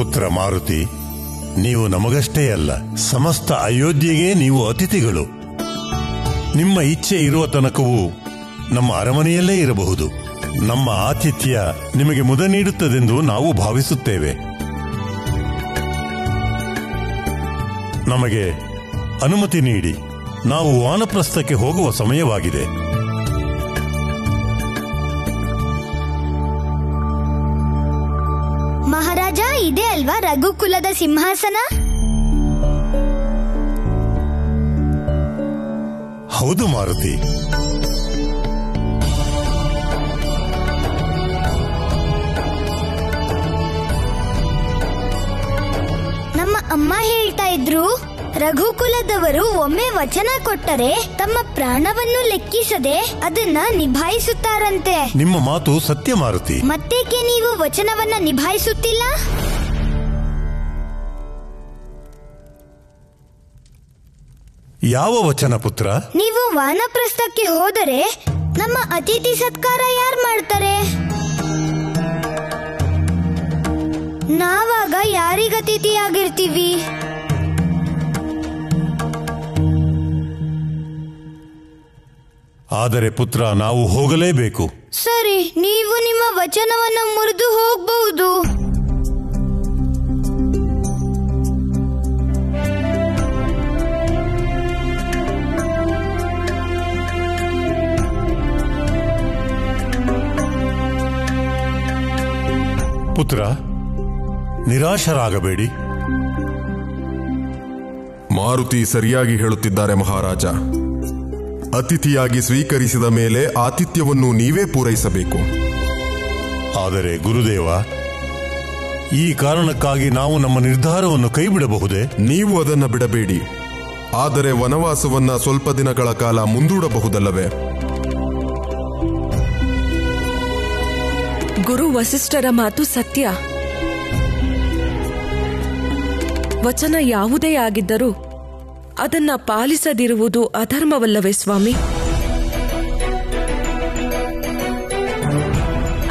ಪುತ್ರ ಮಾರುತಿ, ನೀವು ನಮಗಷ್ಟೇ ಅಲ್ಲ, ಸಮಸ್ತ ಅಯೋಧ್ಯೆಗೆ ನೀವು ಅತಿಥಿಗಳು. ನಿಮ್ಮ ಇಚ್ಛೆ ಇರುವ ತನಕವೂ ನಮ್ಮ ಅರಮನೆಯಲ್ಲೇ ಇರಬಹುದು. ನಮ್ಮ ಆತಿಥ್ಯ ನಿಮಗೆ ಮುದ ನೀಡುತ್ತದೆಂದು ನಾವು ಭಾವಿಸುತ್ತೇವೆ. ನಮಗೆ ಅನುಮತಿ ನೀಡಿ, ನಾವು ವಾನಪ್ರಸ್ಥಕ್ಕೆ ಹೋಗುವ ಸಮಯವಾಗಿದೆ. ಮಹಾರಾಜ, ಇದೇ ಅಲ್ವಾ ರಘುಕುಲದ ಸಿಂಹಾಸನ? ಹೌದು ಮಾರುತಿ. ನಮ್ಮ ಅಮ್ಮ ಹೇಳ್ತಾ ಇದ್ರು, ರಘುಕುಲದವರು ಒಮ್ಮೆ ವಚನ ಕೊಟ್ಟರೆ ತಮ್ಮ ಪ್ರಾಣವನ್ನು ಲೆಕ್ಕಿಸದೆ ಅದನ್ನ ನಿಭಾಯಿಸುತ್ತಾರಂತೆ. ನಿಮ್ಮ ಮಾತು ಸತ್ಯ ಮಾರುತಿ. ಮತ್ತೇಕೆ ನೀವು ವಚನವನ್ನ ನಿಭಾಯಿಸುತ್ತಿಲ್ಲ? ಯಾವ ವಚನ ಪುತ್ರ? ನೀವು ವಾನಪ್ರಸ್ಥಕ್ಕೆ ಹೋದರೆ ನಮ್ಮ ಅತಿಥಿ ಸತ್ಕಾರ ಯಾರು ಮಾಡ್ತಾರೆ? ನಾವಾಗ ಯಾರಿಗ ಅತಿಥಿಯಾಗಿರ್ತೀವಿ? ಆದರೆ ಪುತ್ರ, ನಾವು ಹೋಗಲೇಬೇಕು. ಸರಿ, ನೀವು ನಿಮ್ಮ ವಚನವನ್ನು ಮುರಿದು ಹೋಗಬಹುದು. ಪುತ್ರ, ನಿರಾಶರಾಗಬೇಡಿ. ಮಾರುತಿ ಸರಿಯಾಗಿ ಹೇಳುತ್ತಿದ್ದಾರೆ ಮಹಾರಾಜ. ಅತಿಥಿಯಾಗಿ ಸ್ವೀಕರಿಸಿದ ಮೇಲೆ ಆತಿಥ್ಯವನ್ನು ನೀವೇ ಪೂರೈಸಬೇಕು. ಆದರೆ ಗುರುದೇವ, ಈ ಕಾರಣಕ್ಕಾಗಿ ನಾವು ನಮ್ಮ ನಿರ್ಧಾರವನ್ನು ಕೈಬಿಡಬಹುದೇ? ನೀವು ಅದನ್ನು ಬಿಡಬೇಡಿ. ಆದರೆ ವನವಾಸವನ್ನ ಸ್ವಲ್ಪ ದಿನಗಳ ಕಾಲ ಮುಂದೂಡಬಹುದಲ್ಲವೇ? ಗುರು ವಸಿಷ್ಠರ ಮಾತು ಸತ್ಯ. ವಚನ ಯಾವುದೇ ಆಗಿದ್ದರೂ ಅದನ್ನ ಪಾಲಿಸದಿರುವುದು ಅಧರ್ಮವಲ್ಲವೇ ಸ್ವಾಮಿ?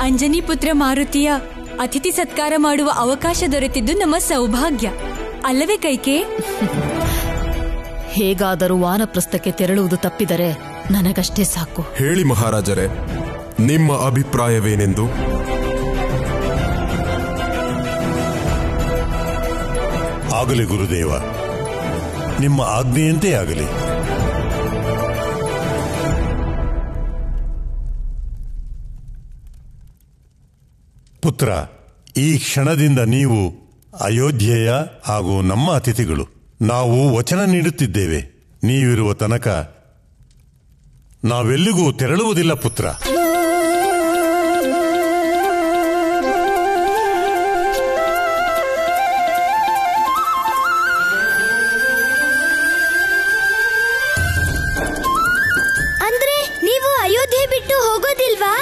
ಅಂಜನಿ ಪುತ್ರ ಮಾರುತಿಯ ಅತಿಥಿ ಸತ್ಕಾರ ಮಾಡುವ ಅವಕಾಶ ದೊರೆತಿದ್ದು ನಮ್ಮ ಸೌಭಾಗ್ಯ ಅಲ್ಲವೇ ಕೈಕೆ? ಹೇಗಾದರೂ ವಾನಪ್ರಸ್ಥಕ್ಕೆ ತೆರಳುವುದು ತಪ್ಪಿದರೆ ನನಗಷ್ಟೇ ಸಾಕು. ಹೇಳಿ ಮಹಾರಾಜರೇ, ನಿಮ್ಮ ಅಭಿಪ್ರಾಯವೇನೆಂದು? ಆಗಲಿ ಗುರುದೇವ, ನಿಮ್ಮ ಆಜ್ಞೆಯಂತೆ ಆಗಲಿ. ಪುತ್ರ, ಈ ಕ್ಷಣದಿಂದ ನೀವು ಅಯೋಧ್ಯೆಯ ಹಾಗೂ ನಮ್ಮ ಅತಿಥಿಗಳು. ನಾವು ವಚನ ನೀಡುತ್ತಿದ್ದೇವೆ, ನೀವಿರುವ ತನಕ ನಾವೆಲ್ಲಿಗೂ ತೆರಳುವುದಿಲ್ಲ ಪುತ್ರ. ಅಂದ್ರೆ ನೀವು ಅಯೋಧ್ಯೆ ಬಿಟ್ಟು ಹೋಗೋದಿಲ್ವಾ?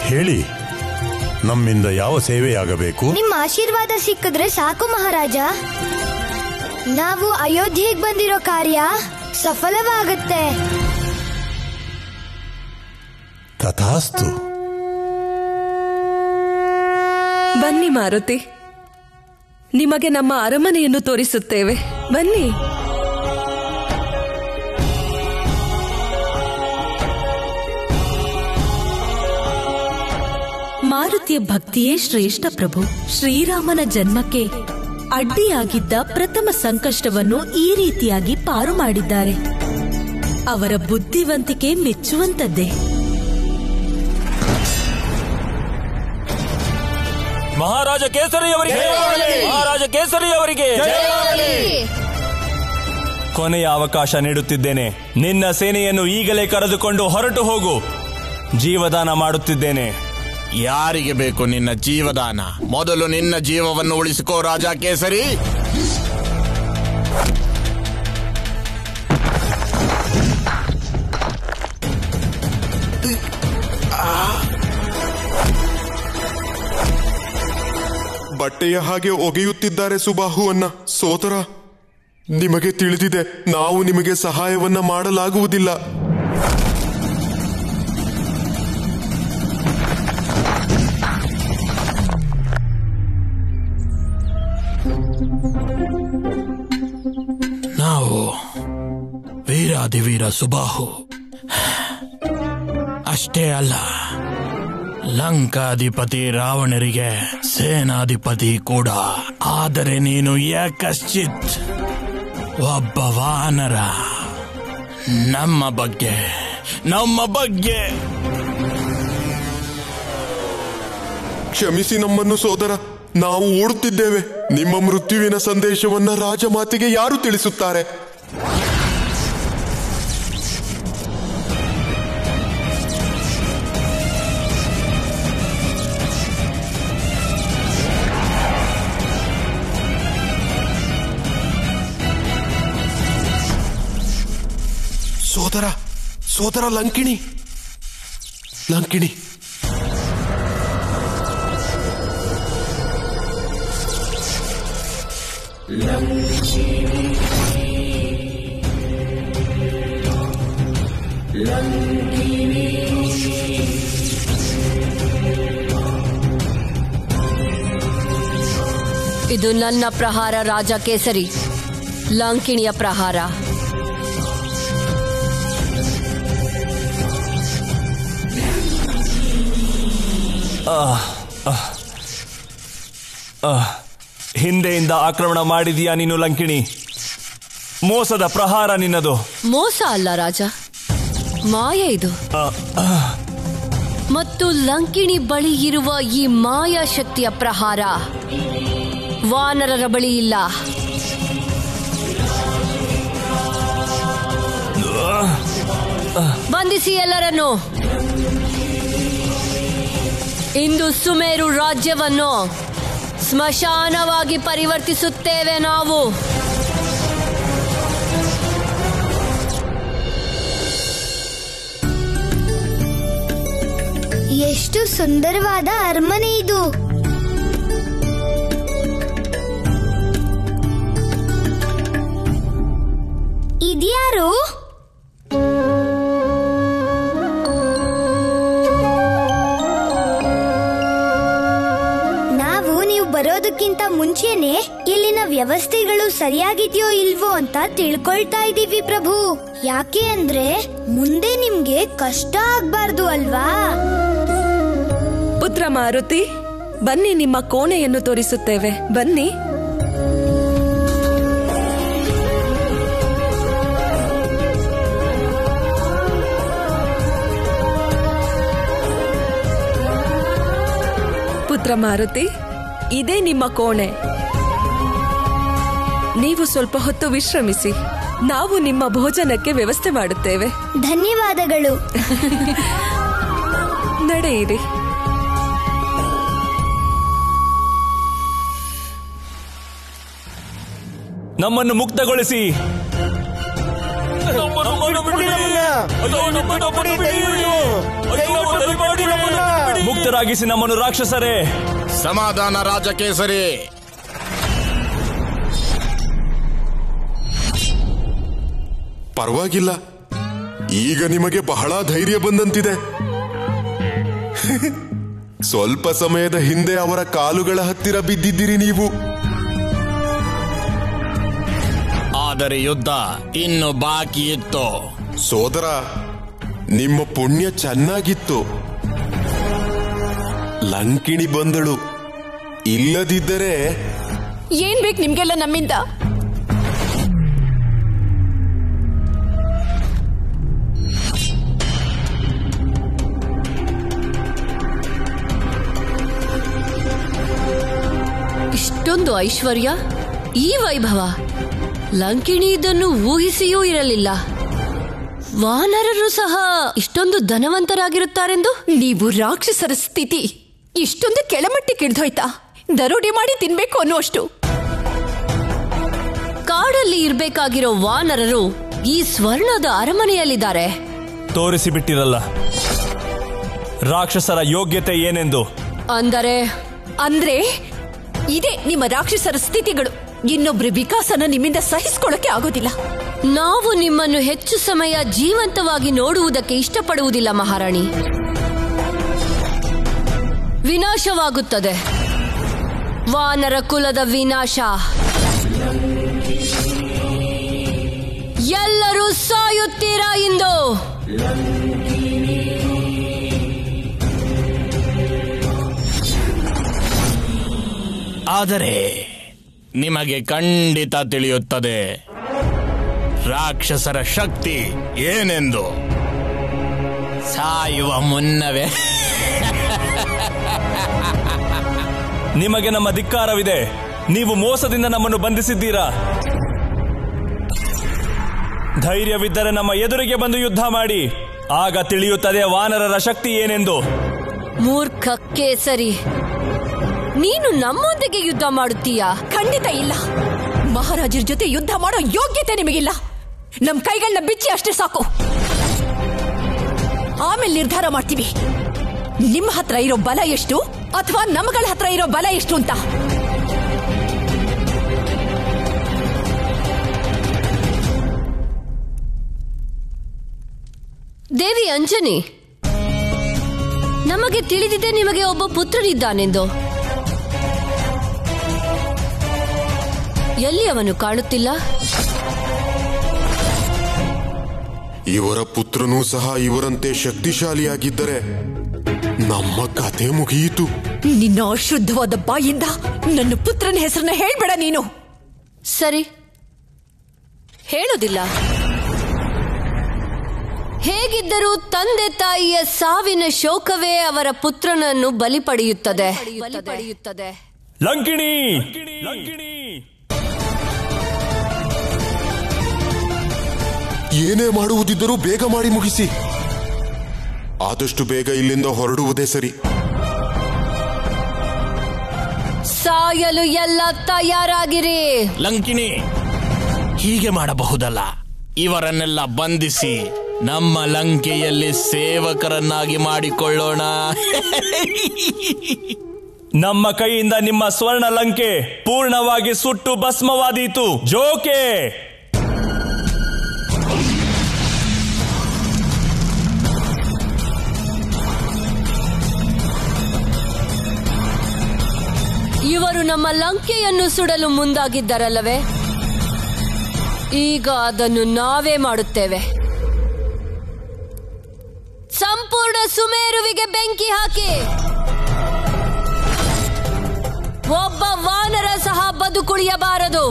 ಹೇಳಿ, ನಮ್ಮಿಂದ ಯಾವ ಸೇವೆಯಾಗಬೇಕು? ನಿಮ್ಮ ಆಶೀರ್ವಾದ ಸಿಕ್ಕಿದ್ರೆ ಸಾಕು ಮಹಾರಾಜ. ನಾವು ಅಯೋಧ್ಯೆಗೆ ಬಂದಿರೋ ಕಾರ್ಯ ಸಫಲವಾಗುತ್ತೆ. ತಥಾಸ್ತು. ಬನ್ನಿ ಮಾರುತಿ, ನಿಮಗೆ ನಮ್ಮ ಅರಮನೆಯನ್ನು ತೋರಿಸುತ್ತೇವೆ. ಬನ್ನಿ. ಮಾರುತಿಯ ಭಕ್ತಿಯೇ ಶ್ರೇಷ್ಠ ಪ್ರಭು. ಶ್ರೀರಾಮನ ಜನ್ಮಕ್ಕೆ ಅಡ್ಡಿಯಾಗಿದ್ದ ಪ್ರಥಮ ಸಂಕಷ್ಟವನ್ನು ಈ ರೀತಿಯಾಗಿ ಪಾರು ಮಾಡಿದ್ದಾರೆ. ಅವರ ಬುದ್ಧಿವಂತಿಕೆ ಮೆಚ್ಚುವಂತದ್ದೇ. ಮಹಾರಾಜ ಕೇಸರಿಯವರಿಗೆ, ಮಹಾರಾಜ ಕೇಸರಿಯವರಿಗೆ ಕೊನೆಯ ಅವಕಾಶ ನೀಡುತ್ತಿದ್ದೇನೆ. ನಿನ್ನ ಸೇನೆಯನ್ನು ಈಗಲೇ ಕರೆದುಕೊಂಡು ಹೊರಟು ಹೋಗು. ಜೀವದಾನ ಮಾಡುತ್ತಿದ್ದೇನೆ. ಯಾರಿಗೆ ಬೇಕು ನಿನ್ನ ಜೀವದಾನ? ಮೊದಲು ನಿನ್ನ ಜೀವವನ್ನು ಉಳಿಸಿಕೋ ರಾಜ ಕೇಸರಿ. ಬಟ್ಟೆಯ ಹಾಗೆ ಒಗೆಯುತ್ತಿದ್ದಾರೆ ಸುಬಾಹುವನ್ನ. ಸೋದರ, ನಿಮಗೆ ತಿಳಿದಿದೆ, ನಾವು ನಿಮಗೆ ಸಹಾಯವನ್ನ ಮಾಡಲಾಗುವುದಿಲ್ಲ. ಅತಿವೀರ ಸುಬಾಹು. ಅಷ್ಟೇ ಅಲ್ಲ, ಲಂಕಾಧಿಪತಿ ರಾವಣರಿಗೆ ಸೇನಾಧಿಪತಿ ಕೂಡ. ಆದರೆ ನೀನು ಯಾಕಶ್ಚಿತ್ ಒಬ್ಬ ವಾನರ. ನಮ್ಮ ಬಗ್ಗೆ ಕ್ಷಮಿಸಿ ನಮ್ಮನ್ನು ಸೋದರ, ನಾವು ಓಡುತ್ತಿದ್ದೇವೆ. ನಿಮ್ಮ ಮೃತ್ಯುವಿನ ಸಂದೇಶವನ್ನ ರಾಜಮಾತೆಗೆ ಯಾರು ತಿಳಿಸುತ್ತಾರೆ? ಸೋದರ ಲಂಕಿಣಿ. ಇದು ನನ್ನ ಪ್ರಹಾರ ರಾಜ ಕೇಸರಿ, ಲಂಕಿಣಿಯ ಪ್ರಹಾರ. ಹಿಂದೆಯಿಂದ ಆಕ್ರಮಣ ಮಾಡಿದೀಯಾ ನೀನು ಲಂಕಿಣಿ. ಮೋಸದ ಪ್ರಹಾರ ನಿನ್ನದು. ಮೋಸ ಅಲ್ಲ ರಾಜ, ಮಾಯೆ ಇದು. ಮತ್ತು ಲಂಕಿಣಿ ಬಳಿ ಇರುವ ಈ ಮಾಯಾ ಶಕ್ತಿಯ ಪ್ರಹಾರ ವಾನರರ ಬಳಿ ಇಲ್ಲ. ಬಂಧಿಸಿ ಎಲ್ಲರನ್ನು. ಇಂದು ಸುಮೇರು ರಾಜ್ಯವನ್ನು ಸ್ಮಶಾನವಾಗಿ ಪರಿವರ್ತಿಸುತ್ತೇವೆ ನಾವು. ಎಷ್ಟು ಸುಂದರವಾದ ಅರಮನೆ ಇದು. ಇದ್ಯಾರು? ನಾವು ನೀವು ಬರೋದಕ್ಕಿಂತ ಮುಂಚೆನೆ ಇಲ್ಲಿನ ವ್ಯವಸ್ಥೆಗಳು ಸರಿಯಾಗಿದೆಯೋ ಇಲ್ವೋ ಅಂತ ತಿಳ್ಕೊಳ್ತಾ ಇದ್ದೀವಿ ಪ್ರಭು. ಯಾಕೆ ಅಂದ್ರೆ ಮುಂದೆ ನಿಮ್ಗೆ ಕಷ್ಟ ಆಗ್ಬಾರ್ದು ಅಲ್ವಾ? ಪುತ್ರ ಮಾರುತಿ, ಬನ್ನಿ, ನಿಮ್ಮ ಕೋಣೆಯನ್ನು ತೋರಿಸುತ್ತೇವೆ. ಬನ್ನಿ. ಪುತ್ರ ಮಾರುತಿ, ಇದೇ ನಿಮ್ಮ ಕೋಣೆ. ನೀವು ಸ್ವಲ್ಪ ಹೊತ್ತು ವಿಶ್ರಮಿಸಿ. ನಾವು ನಿಮ್ಮ ಭೋಜನಕ್ಕೆ ವ್ಯವಸ್ಥೆ ಮಾಡುತ್ತೇವೆ. ಧನ್ಯವಾದಗಳು. ನಡೆಯಿರಿ. ನಮ್ಮನ್ನು ಮುಕ್ತಗೊಳಿಸಿ. ಮುಕ್ತರಾಗಿಸಿ ನಮ್ಮನ್ನು ರಾಕ್ಷಸರೇ. ಸಮಾಧಾನ ರಾಜಕೇಸರಿ. ಪರವಾಗಿಲ್ಲ, ಈಗ ನಿಮಗೆ ಬಹಳ ಧೈರ್ಯ ಬಂದಂತಿದೆ. ಸ್ವಲ್ಪ ಸಮಯದ ಹಿಂದೆ ಅವರ ಕಾಲುಗಳ ಹತ್ತಿರ ಬಿದ್ದಿದ್ದೀರಿ ನೀವು. ಆದರೆ ಯುದ್ಧ ಇನ್ನು ಬಾಕಿ ಇತ್ತು. ಸೋದರ, ನಿಮ್ಮ ಪುಣ್ಯ ಚೆನ್ನಾಗಿತ್ತು. ಲಂಕಿಣಿ ಬಂದಳು. ಇಲ್ಲದಿದ್ದರೆ ಏನ್ ಬೇಕು ನಿಮ್ಗೆಲ್ಲ ನಮ್ಮಿಂದ? ಇಷ್ಟೊಂದು ಐಶ್ವರ್ಯ, ಈ ವೈಭವ ಲಂಕಿಣಿ ಇದನ್ನು ಊಹಿಸಿಯೂ ಇರಲಿಲ್ಲ. ವಾನರರು ಸಹ ಇಷ್ಟೊಂದು ಧನವಂತರಾಗಿರುತ್ತಾರೆಂದು. ನೀವು ರಾಕ್ಷಸರ ಸ್ಥಿತಿ ಇಷ್ಟೊಂದು ಕೆಳಮಟ್ಟಕ್ಕೆ ಇಳಿದೋಯ್ತಾ? ದರೋಡೆ ಮಾಡಿ ತಿನ್ಬೇಕು ಅನ್ನುವಷ್ಟು. ಕಾಡಲ್ಲಿ ಇರ್ಬೇಕಾಗಿರೋ ವಾನರರು ಈ ಸ್ವರ್ಣದ ಅರಮನೆಯಲ್ಲಿದ್ದಾರೆ. ತೋರಿಸಿಬಿಟ್ಟಿರಲ್ಲ ರಾಕ್ಷಸರ ಯೋಗ್ಯತೆ ಏನೆಂದು. ಅಂದ್ರೆ ಇದೇ ನಿಮ್ಮ ರಾಕ್ಷಸರ ಸ್ಥಿತಿಗಳು. ಇನ್ನೊಬ್ರ ವಿಕಾಸನ ನಿಮ್ಮಿಂದ ಸಹಿಸಿಕೊಳ್ಳಕ್ಕೆ ಆಗೋದಿಲ್ಲ. ನಾವು ನಿಮ್ಮನ್ನು ಹೆಚ್ಚು ಸಮಯ ಜೀವಂತವಾಗಿ ನೋಡುವುದಕ್ಕೆ ಇಷ್ಟಪಡುವುದಿಲ್ಲ ಮಹಾರಾಣಿ. ವಿನಾಶವಾಗುತ್ತದೆ, ವಾನರ ಕುಲದ ವಿನಾಶ. ಎಲ್ಲರೂ ಸಾಯುತ್ತೀರಾ ಇಂದು. ಆದರೆ ನಿಮಗೆ ಖಂಡಿತ ತಿಳಿಯುತ್ತದೆ ರಾಕ್ಷಸರ ಶಕ್ತಿ ಏನೆಂದು. ಸಾಯುವ ಮುನ್ನವೇ ನಿಮಗೆ ನಮ್ಮ ಧಿಕ್ಕಾರವಿದೆ. ನೀವು ಮೋಸದಿಂದ ನಮ್ಮನ್ನು ಬಂಧಿಸಿದ್ದೀರಾ. ಧೈರ್ಯವಿದ್ದರೆ ನಮ್ಮ ಎದುರಿಗೆ ಬಂದು ಯುದ್ಧ ಮಾಡಿ, ಆಗ ತಿಳಿಯುತ್ತದೆ ವಾನರರ ಶಕ್ತಿ ಏನೆಂದು. ಮೂರ್ಖ ಕೇಸರಿ, ನೀನು ನಮ್ಮೊಂದಿಗೆ ಯುದ್ಧ ಮಾಡುತ್ತೀಯಾ? ಖಂಡಿತ ಇಲ್ಲ. ಮಹಾರಾಜರ ಜೊತೆ ಯುದ್ಧ ಮಾಡೋ ಯೋಗ್ಯತೆ ನಿಮಗಿಲ್ಲ. ನಮ್ ಕೈಗಳನ್ನ ಬಿಚ್ಚಿ ಅಷ್ಟೇ ಸಾಕು. ಆಮೇಲೆ ನಿರ್ಧಾರ ಮಾಡ್ತೀವಿ ನಿಮ್ಮ ಹತ್ರ ಇರೋ ಬಲ ಎಷ್ಟು ಅಥವಾ ನಮ್ಗಳ ಹತ್ರ ಇರೋ ಬಲ ಎಷ್ಟು ಅಂತ. ದೇವಿ ಅಂಜನಿ, ನಮಗೆ ತಿಳಿದಿದೆ ನಿಮಗೆ ಒಬ್ಬ ಪುತ್ರನಿದ್ದಾನೆಂದು. ಎಲ್ಲಿ ಅವನು ಕಾಣುತ್ತಿಲ್ಲ? ಇವರ ಪುತ್ರನೂ ಸಹ ಇವರಂತೆ ಶಕ್ತಿಶಾಲಿಯಾಗಿದ್ದರೆ ನಮ್ಮ ಕತೆ ಮುಗಿಯಿತು. ನಿನ್ನ ಅಶುದ್ಧವಾದ ಬಾಯಿಂದ ನನ್ನ ಪುತ್ರನ ಹೆಸರನ್ನ ಹೇಳ್ಬೇಡ ನೀನು. ಸರಿ, ಹೇಳುವುದಿಲ್ಲ. ಹೇಗಿದ್ದರೂ ತಂದೆ ತಾಯಿಯ ಸಾವಿನ ಶೋಕವೇ ಅವರ ಪುತ್ರನನ್ನು ಬಲಿ ಪಡೆಯುತ್ತದೆ. ಲಂಕಿಣಿ, ಏನೇ ಮಾಡುವುದಿದ್ದರೂ ಬೇಗ ಮಾಡಿ ಮುಗಿಸಿ. ಆದಷ್ಟು ಬೇಗ ಇಲ್ಲಿಂದ ಹೊರಡುವುದೇ ಸರಿ. ಸಾಯಲು ಎಲ್ಲ ತಯಾರಾಗಿರಿ. ಲಂಕಿಣಿ, ಹೀಗೆ ಮಾಡಬಹುದಲ್ಲ. ಇವರನ್ನೆಲ್ಲ ಬಂಧಿಸಿ ನಮ್ಮ ಲಂಕೆಯಲ್ಲಿ ಸೇವಕರನ್ನಾಗಿ ಮಾಡಿಕೊಳ್ಳೋಣ. ನಮ್ಮ ಕೈಯಿಂದ ನಿಮ್ಮ ಸ್ವರ್ಣ ಲಂಕೆ ಪೂರ್ಣವಾಗಿ ಸುಟ್ಟು ಭಸ್ಮವಾದೀತು. ಜೋಕೆ, ಇವರು ನಮ್ಮ ಲಂಕೆಯನ್ನು ಸುಡಲು ಮುಂದಾಗಿದ್ದರಲ್ಲವೇ? ಈಗ ಅದನ್ನು ನಾವೇ ಮಾಡುತ್ತೇವೆ. ಸಂಪೂರ್ಣ ಸುಮೇರುವಿಗೆ ಬೆಂಕಿ ಹಾಕಿ. ಒಬ್ಬ ವಾನರ ಸಹ ಬದುಕುಳಿಯಬಾರದು.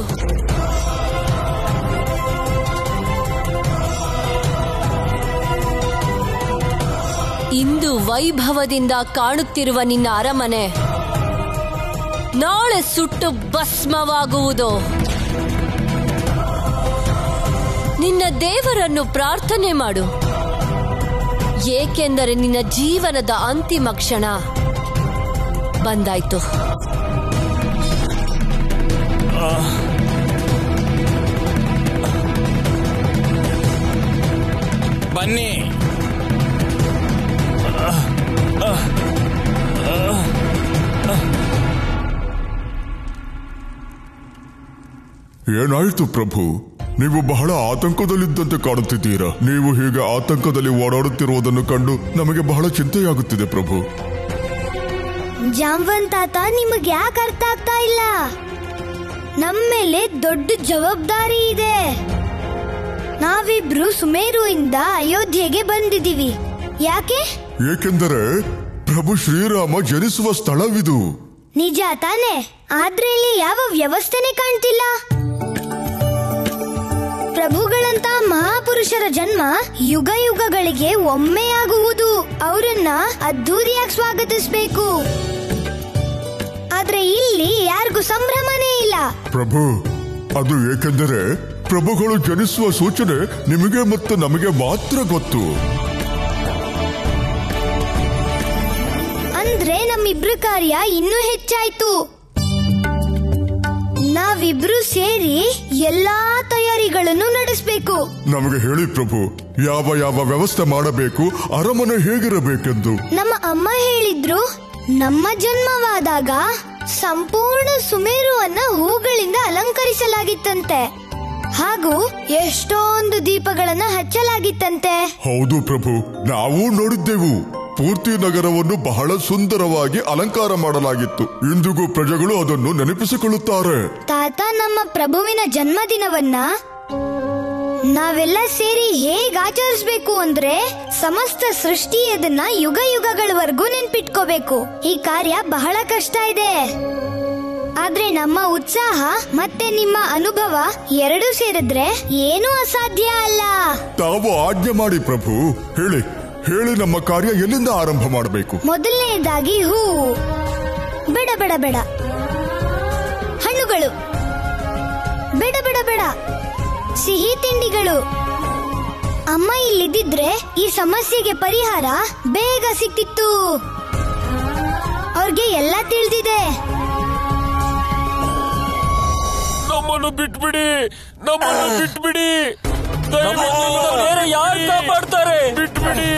ಇಂದು ವೈಭವದಿಂದ ಕಾಣುತ್ತಿರುವ ನಿನ್ನ ಅರಮನೆ ನಾಳೆ ಸುಟ್ಟು ಭಸ್ಮವಾಗುವುದು. ನಿನ್ನ ದೇವರನ್ನು ಪ್ರಾರ್ಥನೆ ಮಾಡು, ಏಕೆಂದರೆ ನಿನ್ನ ಜೀವನದ ಅಂತಿಮ ಕ್ಷಣ ಬಂದಾಯ್ತು. ಬನ್ನಿ. ಏನಾಯ್ತು ಪ್ರಭು? ನೀವು ಬಹಳ ಆತಂಕದಲ್ಲಿದ್ದಂತೆ ಕಾಣುತ್ತಿದ್ದೀರಾ. ನೀವು ಹೀಗೆ ಆತಂಕದಲ್ಲಿ ಓಡಾಡುತ್ತಿರುವುದನ್ನು ಕಂಡು ನಮಗೆ ಬಹಳ ಚಿಂತೆಯಾಗುತ್ತಿದೆ ಪ್ರಭು. ಜಾಂಬವಂತ ತಾತ, ನಿಮಗೆ ಯಾಕೆ ಅರ್ಥ ಆಗ್ತಾ ಇಲ್ಲ? ನಮ್ಮ ಮೇಲೆ ದೊಡ್ಡ ಜವಾಬ್ದಾರಿ ಇದೆ. ನಾವಿಬ್ರು ಸುಮೇರುವಿಂದ ಅಯೋಧ್ಯೆಗೆ ಬಂದಿದ್ದೀವಿ. ಯಾಕೆ? ಏಕೆಂದರೆ ಪ್ರಭು ಶ್ರೀರಾಮ ಜನಿಸುವ ಸ್ಥಳವಿದು. ನಿಜ ತಾನೆ? ಆದ್ರೆ ಇಲ್ಲಿ ಯಾವ ವ್ಯವಸ್ಥೆನೆ ಕಾಣ್ತಿಲ್ಲ. ಪ್ರಭುಗಳಂತ ಮಹಾಪುರುಷರ ಜನ್ಮ ಯುಗ ಯುಗಗಳಿಗೆ ಒಮ್ಮೆಯಾಗುವುದು. ಅವರನ್ನ ಅದ್ಧೂರಿಯಾಗಿ ಸ್ವಾಗತಿಸಬೇಕು. ಆದ್ರೆ ಇಲ್ಲಿ ಯಾರಿಗೂ ಸಂಭ್ರಮನೇ ಇಲ್ಲ. ಪ್ರಭು, ಅದು ಏಕೆಂದರೆ ಪ್ರಭುಗಳು ಜನಿಸುವ ಸೂಚನೆ ನಿಮಗೆ ಮತ್ತು ನಮಗೆ ಮಾತ್ರ ಗೊತ್ತು. ಅಂದ್ರೆ ನಮ್ಮಿಬ್ರ ಕಾರ್ಯ ಇನ್ನೂ ಹೆಚ್ಚಾಯ್ತು. ನಾವಿಬ್ರು ಸೇರಿ ಎಲ್ಲಾ ತಯಾರಿಗಳನ್ನು ನಡೆಸಬೇಕು. ನಮಗೆ ಹೇಳಿ ಪ್ರಭು, ಯಾವ ಯಾವ ವ್ಯವಸ್ಥೆ ಮಾಡಬೇಕು, ಅರಮನೆ ಹೇಗಿರಬೇಕೆಂದು. ನಮ್ಮ ಅಮ್ಮ ಹೇಳಿದ್ರು, ನಮ್ಮ ಜನ್ಮವಾದಾಗ ಸಂಪೂರ್ಣ ಸುಮೇರುವನ್ನ ಹೂಗಳಿಂದ ಅಲಂಕರಿಸಲಾಗಿತ್ತಂತೆ. ಹಾಗೂ ಎಷ್ಟೊಂದು ದೀಪಗಳನ್ನ ಹಚ್ಚಲಾಗಿತ್ತಂತೆ. ಹೌದು ಪ್ರಭು, ನಾವು ನೋಡಿದ್ದೆವು. ಪೂರ್ತಿ ನಗರವನ್ನು ಬಹಳ ಸುಂದರವಾಗಿ ಅಲಂಕಾರ ಮಾಡಲಾಗಿತ್ತು. ಇಂದಿಗೂ ಪ್ರಜೆಗಳು ಅದನ್ನು ನೆನಪಿಸಿಕೊಳ್ಳುತ್ತಾರೆ. ತಾತ, ನಮ್ಮ ಪ್ರಭುವಿನ ಜನ್ಮದಿನವನ್ನ ನಾವೆಲ್ಲ ಸೇರಿ ಹೇಗ್ ಆಚರಿಸ್ಬೇಕು ಅಂದ್ರೆ ಸಮಸ್ತ ಸೃಷ್ಟಿ ಅದನ್ನ ಯುಗ ಯುಗಗಳವರೆಗೂ ನೆನ್ಪಿಟ್ಕೋಬೇಕು. ಈ ಕಾರ್ಯ ಬಹಳ ಕಷ್ಟ ಇದೆ. ಆದ್ರೆ ನಮ್ಮ ಉತ್ಸಾಹ ಮತ್ತೆ ನಿಮ್ಮ ಅನುಭವ ಎರಡೂ ಸೇರಿದ್ರೆ ಏನೂ ಅಸಾಧ್ಯ ಅಲ್ಲ. ತಾವು ಆಜ್ಞೆ ಮಾಡಿ ಪ್ರಭು. ಹೇಳಿ ನಮ್ಮ ಕಾರ್ಯ ಎಲ್ಲಿಂದ ಆರಂಭ ಮಾಡಬೇಕು? ಮೊದಲನೇದಾಗಿ ಹೂವು. ಬೇಡ ಬೇಡ ಬೇಡ. ಹಣ್ಣುಗಳು. ಬೇಡ ಬೇಡ ಬೇಡ. ಸಿಹಿ ತಿಂಡಿಗಳು. ಅಮ್ಮ ಇಲ್ಲಿದ್ದಿದ್ರೆ ಈ ಸಮಸ್ಯೆಗೆ ಪರಿಹಾರ ಬೇಗ ಸಿಕ್ತಿತ್ತು. ಅವ್ರಿಗೆ ಎಲ್ಲ ತಿಳಿದಿದೆ. ನಮ್ಮನ್ನು ಬಿಟ್ಬಿಡಿ, ನಮ್ಮನ್ನು ಬಿಟ್ಬಿಡಿ. ಯಾರು ಕಾಪಾಡ್ತಾರೆ? ಬಿಟ್ಬಿಡಿ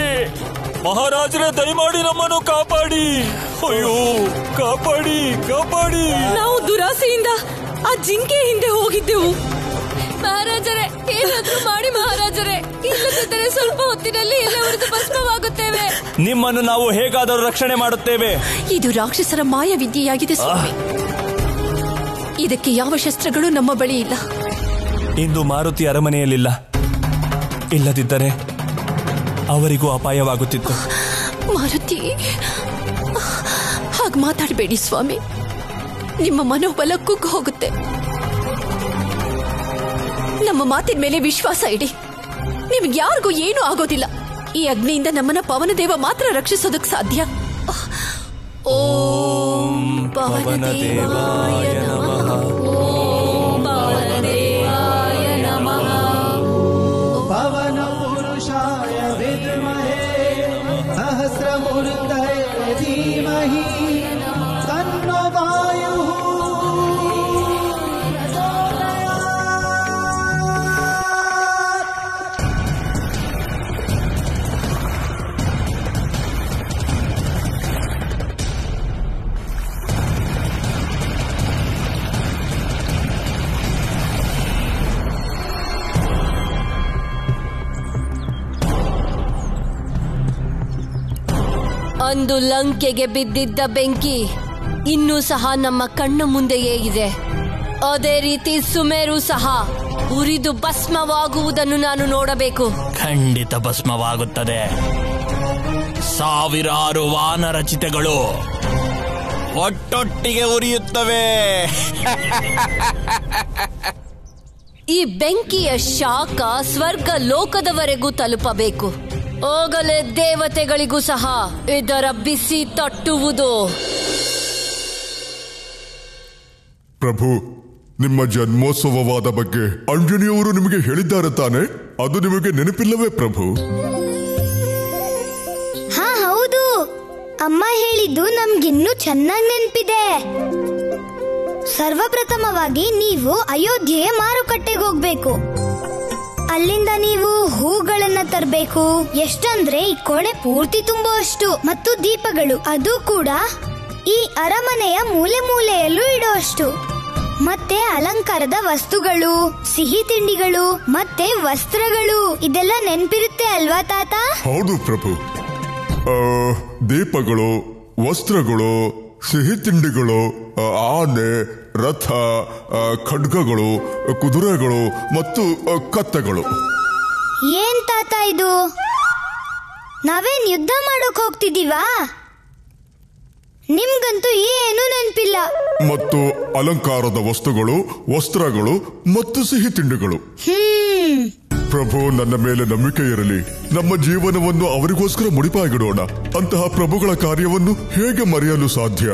ಮಹಾರಾಜರೇ, ದಯಮಾಡಿ ನಮ್ಮನ್ನು ಕಾಪಾಡಿ. ಅಯ್ಯೋ, ಕಾಪಾಡಿ ಕಾಪಾಡಿ. ನಾವು ದುರಾಸೆಯಿಂದ ಆ ಜಿಂಕೆ ಹಿಂದೆ ಹೋಗಿದ್ದೆವು. ಮಹಾರಾಜರೇ, ಏನಾದ್ರೂ ಮಾಡಿ ಮಹಾರಾಜರೇ, ಇಲ್ಲದಿದ್ದರೆ ಸ್ವಲ್ಪ ಹೊತ್ತಿನಲ್ಲಿ ಎಲ್ಲವರದ್ದು ಭಸ್ಮವಾಗುತ್ತೇವೆ. ನಿಮ್ಮನ್ನು ನಾವು ಹೇಗಾದರೂ ರಕ್ಷಣೆ ಮಾಡುತ್ತೇವೆ. ಇದು ರಾಕ್ಷಸರ ಮಾಯವಿದ್ಯೆಯಾಗಿದೆ ಸ್ವಾಮಿ. ಇದಕ್ಕೆ ಯಾವ ಶಸ್ತ್ರಗಳು ನಮ್ಮ ಬಳಿ ಇಲ್ಲ. ಇಂದು ಮಾರುತಿ ಅರಮನೆಯಲ್ಲಿಲ್ಲ. ಇಲ್ಲದಿದ್ದರೆ ಅವರಿಗೂ ಅಪಾಯವಾಗುತ್ತಿತ್ತು. ಮಾರುತಿ, ಹಾಗೆ ಮಾತಾಡಬೇಡಿ ಸ್ವಾಮಿ. ನಿಮ್ಮ ಮನೋಬಲ ಕುಗ್ಗು ಹೋಗುತ್ತೆ. ನಮ್ಮ ಮಾತಿನ ಮೇಲೆ ವಿಶ್ವಾಸ ಇಡಿ. ನಿಮ್ಗೆ ಯಾರಿಗೂ ಏನೂ ಆಗೋದಿಲ್ಲ. ಈ ಅಗ್ನಿಯಿಂದ ನಮ್ಮನ್ನ ಪವನದೇವ ಮಾತ್ರ ರಕ್ಷಿಸೋದಕ್ಕೆ ಸಾಧ್ಯ. ಓಂ ಪವನದೇವಾಯ ನಮಃ. ಓಂ ಪವನದೇವಾಯ ನಮಃ. ಪವನ ಪುರುಷಾಯ ವಿದ್ಮಹೇ ಸಹಸ್ರಮೂರ್ತಯೇ ಧೀಮಹಿ ತನ್ನೋ ವಾಯುಃ. ಅಂದು ಲಂಕೆಗೆ ಬಿದ್ದಿದ್ದ ಬೆಂಕಿ ಇನ್ನೂ ಸಹ ನಮ್ಮ ಕಣ್ಣ ಮುಂದೆಯೇ ಇದೆ. ಅದೇ ರೀತಿ ಸುಮೇರು ಸಹ ಉರಿದು ಭಸ್ಮವಾಗುವುದನ್ನು ನಾನು ನೋಡಬೇಕು. ಖಂಡಿತ ಭಸ್ಮವಾಗುತ್ತದೆ. ಸಾವಿರಾರು ವಾನರ ಚಿತೆಗಳು ಒಟ್ಟೊಟ್ಟಿಗೆ ಉರಿಯುತ್ತವೆ. ಈ ಬೆಂಕಿಯ ಶಾಖ ಸ್ವರ್ಗ ಲೋಕದವರೆಗೂ ತಲುಪಬೇಕು. ಹೋಗಲೇ ದೇವತೆಗಳಿಗೂ ಸಹ ಇದರ ಬಿಸಿ ತಟ್ಟುವುದು. ಪ್ರಭು, ನಿಮ್ಮ ಜನ್ಮೋತ್ಸವವಾದ ಬಗ್ಗೆ ಅಂಜನಿಯವರು ನಿಮಗೆ ಹೇಳಿದ್ದಾರೆ ತಾನೆ? ಅದು ನಿಮಗೆ ನೆನಪಿಲ್ಲವೇ ಪ್ರಭು? ಹಾ, ಹೌದು. ಅಮ್ಮ ಹೇಳಿದ್ದು ನಮ್ಗಿನ್ನೂ ಚೆನ್ನಾಗಿ ನೆನಪಿದೆ. ಸರ್ವಪ್ರಥಮವಾಗಿ ನೀವು ಅಯೋಧ್ಯೆಯ ಮಾರುಕಟ್ಟೆಗೆ ಹೋಗ್ಬೇಕು. ಅಲ್ಲಿಂದ ನೀವು ಹೂಗಳನ್ನ ತರಬೇಕು. ಎಷ್ಟಂದ್ರೆ ಈ ಕೋಣೆ ಪೂರ್ತಿ ತುಂಬುವಷ್ಟು. ಮತ್ತು ದೀಪಗಳು, ಅದು ಕೂಡ ಈ ಅರಮನೆಯ ಮೂಲೆ ಮೂಲೆಯಲ್ಲೂ ಇಡುವಷ್ಟು. ಮತ್ತೆ ಅಲಂಕಾರದ ವಸ್ತುಗಳು, ಸಿಹಿ ತಿಂಡಿಗಳು, ಮತ್ತೆ ವಸ್ತ್ರಗಳು. ಇದೆಲ್ಲ ನೆನ್ಪಿರುತ್ತೆ ಅಲ್ವಾ ತಾತ? ಹೌದು ಪ್ರಭು. ದೀಪಗಳು, ವಸ್ತ್ರಗಳು, ಸಿಹಿ ತಿಂಡಿಗಳು, ಆನೆ, ರಥ, ಖಡ್ಗಗಳು, ಕುದುರೆಗಳು ಮತ್ತು ಕತ್ತೆಗಳು. ಏನ್ ತಾತ ಇದು? ನಾವೇನ್ ಯುದ್ಧ ಮಾಡೋಕ್ ಹೋಗ್ತಿದೀವಾ? ನಿಮ್ಗಂತೂ ಏನು ನೆನಪಿಲ್ಲ. ಮತ್ತು ಅಲಂಕಾರದ ವಸ್ತುಗಳು, ವಸ್ತ್ರಗಳು ಮತ್ತು ಸಿಹಿ ತಿಂಡಿಗಳು. ಪ್ರಭು, ನನ್ನ ಮೇಲೆ ನಂಬಿಕೆ ಇರಲಿ. ನಮ್ಮ ಜೀವನವನ್ನು ಅವರಿಗೋಸ್ಕರ ಮುಡಿಪಾಗಿಡೋಣ. ಅಂತಹ ಪ್ರಭುಗಳ ಕಾರ್ಯವನ್ನು ಹೇಗೆ ಮರೆಯಲು ಸಾಧ್ಯ?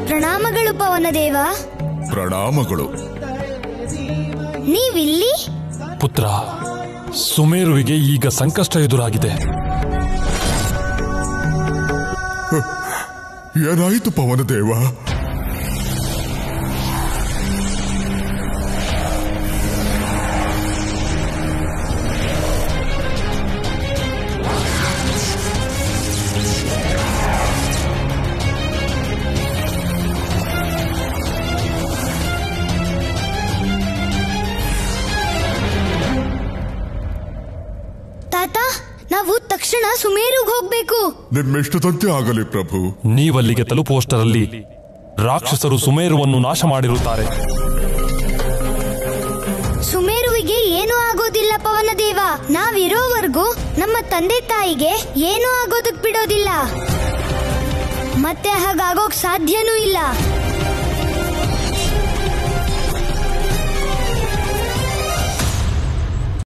ಪ್ರಣಾಮಗಳು ಪವನದೇವ. ಪ್ರಣಾಮಗಳು. ನೀವಿಲ್ಲಿ? ಪುತ್ರ, ಸುಮೇರುವಿಗೆ ಈಗ ಸಂಕಷ್ಟ ಎದುರಾಗಿದೆ. ಏನಾಯಿತು ಪವನದೇವ? ತಾತ, ಹೋಗ್ಬೇಕು. ನಿಮ್ಮಿಷ್ಟದಂತೆ ಆಗಲಿ ಪ್ರಭು. ನೀವಲ್ಲಿಗೆ ತಲುಪುವಷ್ಟರಲ್ಲಿ ರಾಕ್ಷಸರು ಸುಮೇರುವನ್ನು ನಾಶ ಮಾಡಿರುತ್ತಾರೆ. ಸುಮೇರುವಿಗೆ ಏನೂ ಆಗೋದಿಲ್ಲ ಪವನದೇವ. ನಾವಿರೋವರೆಗೂ ನಮ್ಮ ತಂದೆ ತಾಯಿಗೆ ಏನೂ ಆಗೋದಕ್ ಬಿಡೋದಿಲ್ಲ. ಮತ್ತೆ ಹಾಗಾಗೋಕ್ ಸಾಧ್ಯನೂ ಇಲ್ಲ.